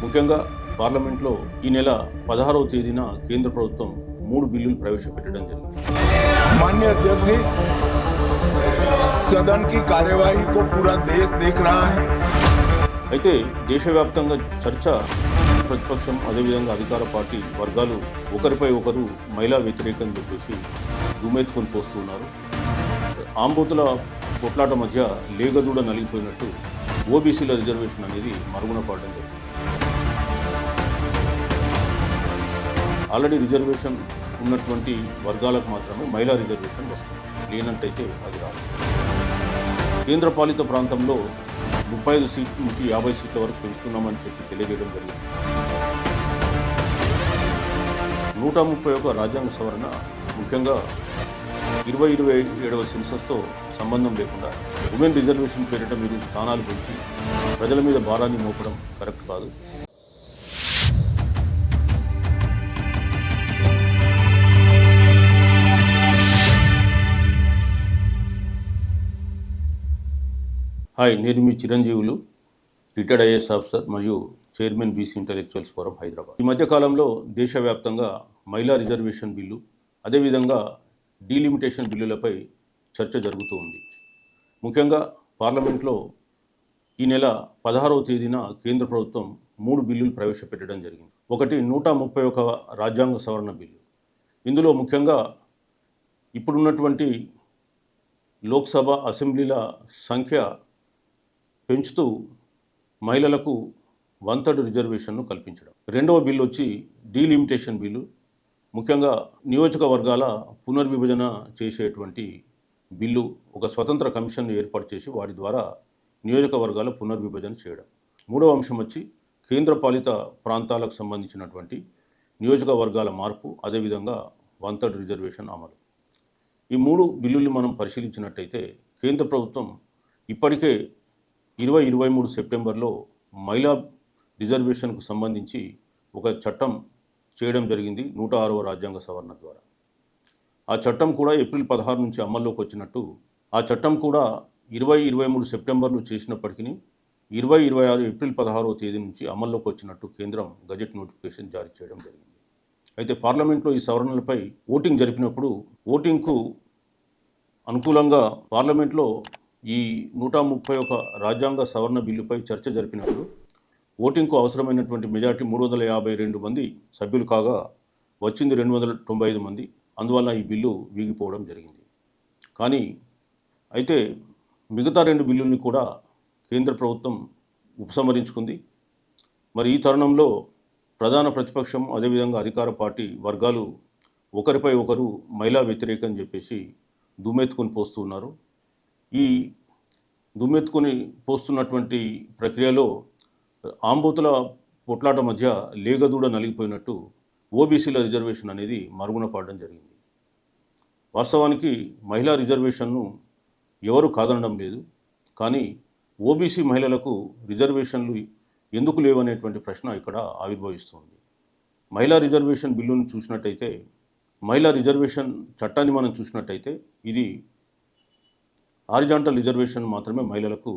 ముఖ్యంగా పార్లమెంట్లో ఈ నెల 16వ తేదీన కేంద్ర ప్రభుత్వం 3 బిల్లులు ప్రవేశపెట్టడం జరిగింది. माननीय अध्यक्ष जी, सदन की कार्यवाही को पूरा देश देख रहा है। అయితే దేశవ్యాప్తంగా చర్చ ప్రతిపక్షం అదేవిధంగా అధికార పార్టీ వర్గాలు ఒకరిపై ఒకరు మహిళా వ్యతిరేకం చెప్పేసి దుమ్మెత్తుకొని పోస్తున్నారు. ఆంబోతుల కొట్లాట మధ్య లేగదూడ నలిగిపోయినట్టు ఓబీసీల రిజర్వేషన్ అనేది మరుగున పడడం జరిగింది. ఆల్రెడీ రిజర్వేషన్ ఉన్నటువంటి వర్గాలకు మాత్రమే మహిళా రిజర్వేషన్ వస్తుంది, లేనట్టయితే అది రాదు. కేంద్ర పాలిత ప్రాంతంలో 35 సీట్ల నుంచి 50 సీట్ల వరకు పెంచుతున్నామని చెప్పి తెలియజేయడం జరిగింది. 131 రాజ్యాంగ సవరణ ముఖ్యంగా 2027వ సెన్సస్తో సంబంధం లేకుండా ఉమెన్ రిజర్వేషన్ పేరిట మీరు స్థానాలు పెంచి ప్రజల మీద భారాన్ని మోపడం కరెక్ట్ కాదు. హాయ్, నేను మీ చిరంజీవులు, రిటైర్డ్ ఐఏఎస్ ఆఫీసర్ మరియు chairman BC intellectuals forum Hyderabad. ఈ మధ్యకాలంలో దేశవ్యాప్తంగా మహిళా రిజర్వేషన్ బిల్లు అదేవిధంగా డీలిమిటేషన్ బిల్లులపై చర్చ జరుగుతూ ఉంది. ముఖ్యంగా పార్లమెంట్లో ఈ నెల 16వ తేదీన కేంద్ర ప్రభుత్వం 3 బిల్లులు ప్రవేశపెట్టడం జరిగింది. ఒకటి 131 రాజ్యాంగ సవరణ బిల్లు. ఇందులో ముఖ్యంగా ఇప్పుడున్నటువంటి లోక్సభ అసెంబ్లీల సంఖ్య పెంచుతూ మహిళలకు 1/3 రిజర్వేషన్ను కల్పించడం. రెండవ బిల్లు వచ్చి డీలిమిటేషన్ బిల్లు. ముఖ్యంగా నియోజకవర్గాల పునర్విభజన చేసేటువంటి బిల్లు. ఒక స్వతంత్ర కమిషన్ ఏర్పాటు చేసి వాటి ద్వారా నియోజకవర్గాల పునర్విభజన చేయడం. మూడవ అంశం వచ్చి కేంద్ర పాలిత ప్రాంతాలకు సంబంధించినటువంటి నియోజకవర్గాల మార్పు, అదేవిధంగా 1/3 రిజర్వేషన్ అమలు. ఈ 3 బిల్లుల్ని మనం పరిశీలించినట్టయితే కేంద్ర ప్రభుత్వం ఇప్పటికే 2023 సెప్టెంబర్లో మహిళా రిజర్వేషన్కు సంబంధించి ఒక చట్టం చేయడం జరిగింది 106వ రాజ్యాంగ సవరణ ద్వారా. ఆ చట్టం కూడా ఏప్రిల్ 16 నుంచి అమల్లోకి వచ్చినట్టు, ఆ చట్టం కూడా 2023 సెప్టెంబర్లో చేసినప్పటికీ 2026 ఏప్రిల్ 16వ తేదీ నుంచి అమల్లోకి వచ్చినట్టు కేంద్రం గజెట్ నోటిఫికేషన్ జారీ చేయడం జరిగింది. అయితే పార్లమెంట్లో ఈ సవరణలపై ఓటింగ్ జరిపినప్పుడు ఓటింగ్కు అనుకూలంగా పార్లమెంట్లో ఈ 131 రాజ్యాంగ సవరణ బిల్లుపై చర్చ జరిపినప్పుడు ఓటింగ్కు అవసరమైనటువంటి మెజార్టీ 352 మంది సభ్యులు కాగా వచ్చింది 295 మంది. అందువల్ల ఈ బిల్లు వీగిపోవడం జరిగింది. కానీ అయితే మిగతా 2 బిల్లుల్ని కూడా కేంద్ర ప్రభుత్వం ఉపసంహరించుకుంది. మరి ఈ తరుణంలో ప్రధాన ప్రతిపక్షం అదేవిధంగా అధికార పార్టీ వర్గాలు ఒకరిపై ఒకరు మహిళా వ్యతిరేకం చెప్పేసి దుమ్మెత్తుకొని పోస్తూ ఉన్నారు. ఈ దుమ్మెత్తుకొని పోస్తున్నటువంటి ప్రక్రియలో ఆంబోతుల పొట్లాట మధ్య లేగదూడ నలిగిపోయినట్టు ఓబీసీల రిజర్వేషన్ అనేది మరుగున పడడం జరిగింది. వాస్తవానికి మహిళా రిజర్వేషన్ను ఎవరు కాదనడం లేదు. కానీ ఓబీసీ మహిళలకు రిజర్వేషన్లు ఎందుకు లేవనేటువంటి ప్రశ్న ఇక్కడ ఆవిర్భవిస్తుంది. మహిళా రిజర్వేషన్ బిల్లును చూసినట్టయితే, మహిళా రిజర్వేషన్ చట్టాన్ని మనం చూసినట్టయితే ఇది హారిజాంటల్ రిజర్వేషన్ మాత్రమే మహిళలకు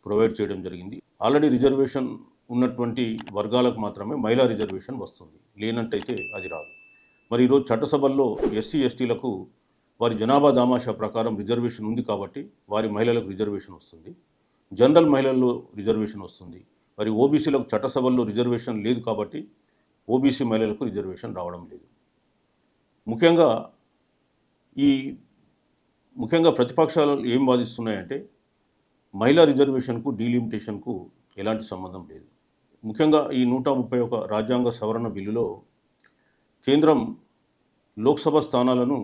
ప్రొవైడ్ చేయడం జరిగింది. ఆల్రెడీ రిజర్వేషన్ ఉన్నటువంటి వర్గాలకు మాత్రమే మహిళా రిజర్వేషన్ వస్తుంది, లేనట్టయితే అది రాదు. మరి ఈరోజు చట్టసభల్లో ఎస్సీ ఎస్టీలకు వారి జనాభా దామాషా ప్రకారం రిజర్వేషన్ ఉంది కాబట్టి వారి మహిళలకు రిజర్వేషన్ వస్తుంది. జనరల్ మహిళల్లో రిజర్వేషన్ వస్తుంది. మరి ఓబీసీలకు చట్టసభల్లో రిజర్వేషన్ లేదు కాబట్టి ఓబీసీ మహిళలకు రిజర్వేషన్ రావడం లేదు. ముఖ్యంగా ప్రతిపక్షాలు ఏం వాదిస్తున్నాయంటే మహిళా రిజర్వేషన్కు డీలిమిటేషన్కు ఎలాంటి సంబంధం లేదు. ముఖ్యంగా ఈ 131 రాజ్యాంగ సవరణ బిల్లులో కేంద్రం లోక్సభ స్థానాలను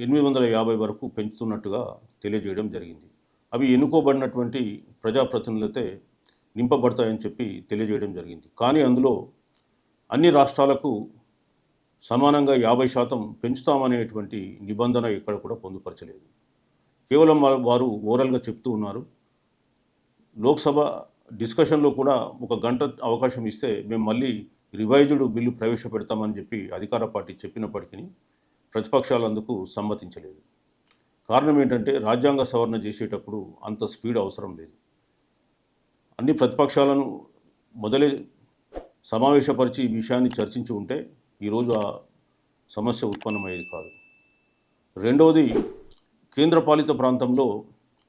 850 వరకు పెంచుతున్నట్టుగా తెలియజేయడం జరిగింది. అవి ఎన్నుకోబడినటువంటి ప్రజాప్రతినిధులతో నింపబడతాయని చెప్పి తెలియజేయడం జరిగింది. కానీ అందులో అన్ని రాష్ట్రాలకు సమానంగా 50% పెంచుతామనేటువంటి నిబంధన ఎక్కడ కూడా పొందుపరచలేదు. కేవలం వారు ఓరల్గా చెప్తూ ఉన్నారు. లోక్సభ డిస్కషన్లో కూడా 1 గంట అవకాశం ఇస్తే మేము మళ్ళీ రివైజ్డ్ బిల్లు ప్రవేశపెడతామని చెప్పి అధికార పార్టీ చెప్పినప్పటికీ ప్రతిపక్షాలందుకు సమ్మతించలేదు. కారణం ఏంటంటే రాజ్యాంగ సవరణ చేసేటప్పుడు అంత స్పీడ్ అవసరం లేదు. అన్ని ప్రతిపక్షాలను మొదలే సమావేశపరిచి ఈ విషయాన్ని చర్చించి ఉంటే ఈరోజు ఆ సమస్య ఉత్పన్నమయ్యేది కాదు. రెండవది, కేంద్రపాలిత ప్రాంతంలో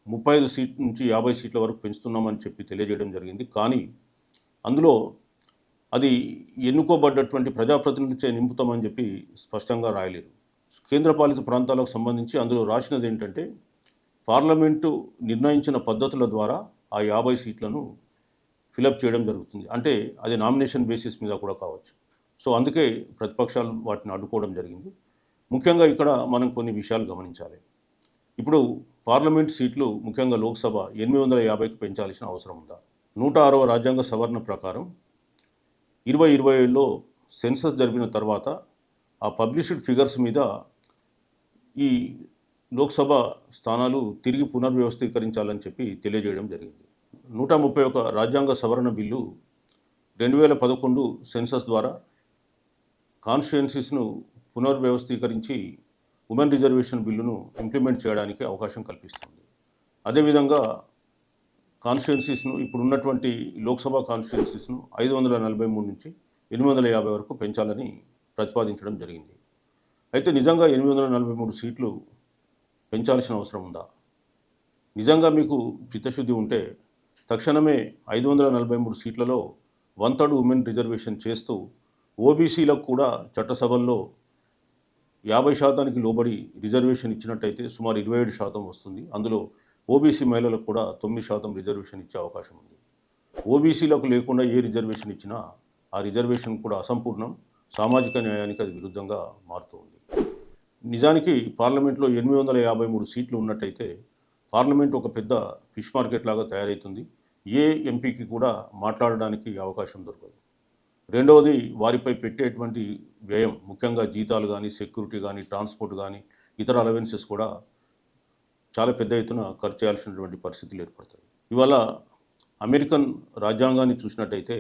35 సీట్ల నుంచి 50 సీట్ల వరకు పెంచుతున్నామని చెప్పి తెలియజేయడం జరిగింది. కానీ అందులో అది ఎన్నుకోబడ్డటువంటి ప్రజాప్రతినిధులచే నింపుతామని చెప్పి స్పష్టంగా రాయలేదు. కేంద్రపాలిత ప్రాంతాలకు సంబంధించి అందులో రాసినది ఏంటంటే, పార్లమెంటు నిర్ణయించిన పద్ధతుల ద్వారా ఆ 50 సీట్లను ఫిలప్ చేయడం జరుగుతుంది. అంటే అది నామినేషన్ బేసిస్ మీద కూడా కావచ్చు. సో అందుకే ప్రతిపక్షాలు వాటిని అడ్డుకోవడం జరిగింది. ముఖ్యంగా ఇక్కడ మనం కొన్ని విషయాలు గమనించాలి. ఇప్పుడు పార్లమెంట్ సీట్లు ముఖ్యంగా లోక్సభ 850కి పెంచాల్సిన అవసరం ఉందా? 106వ రాజ్యాంగ సవరణ ప్రకారం 2027లో సెన్సస్ జరిపిన తర్వాత ఆ పబ్లిష్డ్ ఫిగర్స్ మీద ఈ లోక్సభ స్థానాలు తిరిగి పునర్వ్యవస్థీకరించాలని చెప్పి తెలియజేయడం జరిగింది. 131 రాజ్యాంగ సవరణ బిల్లు 2011 సెన్సస్ ద్వారా కాన్స్టిట్యుయెన్సీస్ను పునర్వ్యవస్థీకరించి ఉమెన్ రిజర్వేషన్ బిల్లును ఇంప్లిమెంట్ చేయడానికి అవకాశం కల్పిస్తుంది. అదేవిధంగా కాన్స్టిట్యుయెన్సీస్ను ఇప్పుడున్నటువంటి లోక్సభ కాన్స్టిట్యుయెన్సీస్ను 543 నుంచి 850 వరకు పెంచాలని ప్రతిపాదించడం జరిగింది. అయితే నిజంగా 843 సీట్లు పెంచాల్సిన అవసరం ఉందా? నిజంగా మీకు చిత్తశుద్ధి ఉంటే తక్షణమే 543 సీట్లలో 1/3 ఉమెన్ రిజర్వేషన్ చేస్తూ ఓబీసీలకు కూడా చట్టసభల్లో 50% లోబడి రిజర్వేషన్ ఇచ్చినట్టయితే సుమారు 27% వస్తుంది. అందులో ఓబీసీ మహిళలకు కూడా 9% రిజర్వేషన్ ఇచ్చే అవకాశం ఉంది. ఓబీసీలకు లేకుండా ఏ రిజర్వేషన్ ఇచ్చినా ఆ రిజర్వేషన్ కూడా అసంపూర్ణం, సామాజిక న్యాయానికి అది విరుద్ధంగా మారుతూ ఉంది. నిజానికి పార్లమెంట్లో 853 సీట్లు ఉన్నట్టయితే పార్లమెంట్ ఒక పెద్ద ఫిష్ మార్కెట్ లాగా తయారవుతుంది. ఏ ఎంపీకి కూడా మాట్లాడడానికి అవకాశం దొరకదు. రెండవది, వారిపై పెట్టేటువంటి వ్యయం, ముఖ్యంగా జీతాలు కానీ, సెక్యూరిటీ కానీ, ట్రాన్స్పోర్ట్ కానీ, ఇతర అలవెన్సెస్ కూడా చాలా పెద్ద ఎత్తున ఖర్చు చేయాల్సినటువంటి పరిస్థితులు ఏర్పడతాయి. ఇవాళ అమెరికన్ రాజ్యాంగాన్ని చూసినట్టయితే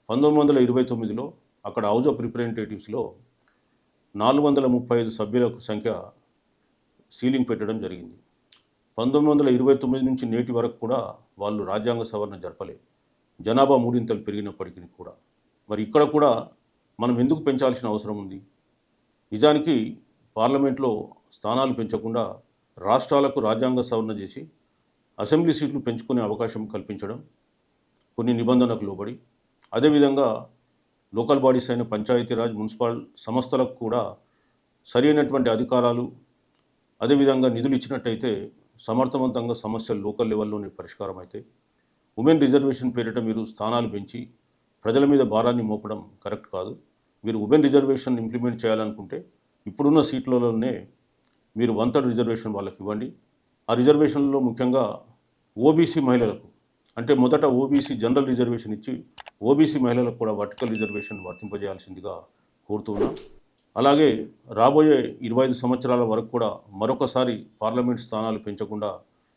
1929లో అక్కడ హౌస్ ఆఫ్ రిప్రజెంటేటివ్స్లో 435 సభ్యుల సంఖ్య సీలింగ్ పెట్టడం జరిగింది. 1929 నుంచి నేటి వరకు కూడా వాళ్ళు రాజ్యాంగ సవరణ జరపలేదు. జనాభా మూడింతలు పెరిగినప్పటికీ కూడా. మరి ఇక్కడ కూడా మనం ఎందుకు పెంచాల్సిన అవసరం ఉంది? నిజానికి పార్లమెంట్లో స్థానాలు పెంచకుండా రాష్ట్రాలకు రాజ్యాంగ సవరణ చేసి అసెంబ్లీ సీట్లు పెంచుకునే అవకాశం కల్పించడం, కొన్ని నిబంధనలకు లోబడి, అదేవిధంగా లోకల్ బాడీస్ అయిన పంచాయతీరాజ్, మున్సిపల్ సంస్థలకు కూడా సరైనటువంటి అధికారాలు, అదేవిధంగా నిధులు ఇచ్చినట్టయితే సమర్థవంతంగా సమస్యలు లోకల్ లెవెల్లోనే పరిష్కారం అయితే, ఉమెన్ రిజర్వేషన్ పేరిట మీరు స్థానాలు పెంచి ప్రజల మీద భారాన్ని మోపడం కరెక్ట్ కాదు. మీరు ఉమెన్ రిజర్వేషన్ ఇంప్లిమెంట్ చేయాలనుకుంటే ఇప్పుడున్న సీట్లలోనే మీరు 1/3 రిజర్వేషన్ వాళ్ళకి ఇవ్వండి. ఆ రిజర్వేషన్లో ముఖ్యంగా ఓబీసీ మహిళలకు, అంటే మొదట ఓబీసీ జనరల్ రిజర్వేషన్ ఇచ్చి ఓబీసీ మహిళలకు కూడా వర్టికల్ రిజర్వేషన్ వర్తింపజేయాల్సిందిగా కోరుతున్నాం. అలాగే రాబోయే 25 సంవత్సరాల వరకు కూడా మరొకసారి పార్లమెంట్ స్థానాలు పెంచకుండా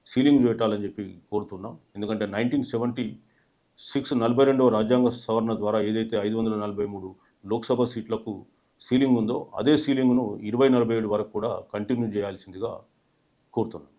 సీలింగ్ పెట్టాలని చెప్పి కోరుతున్నాం. ఎందుకంటే 1976 42వ రాజ్యాంగ సవరణ ద్వారా ఏదైతే 543 లోక్సభ సీట్లకు సీలింగ్ ఉందో అదే సీలింగ్ను 2047 వరకు కూడా కంటిన్యూ చేయాల్సిందిగా కోరుతున్నాం.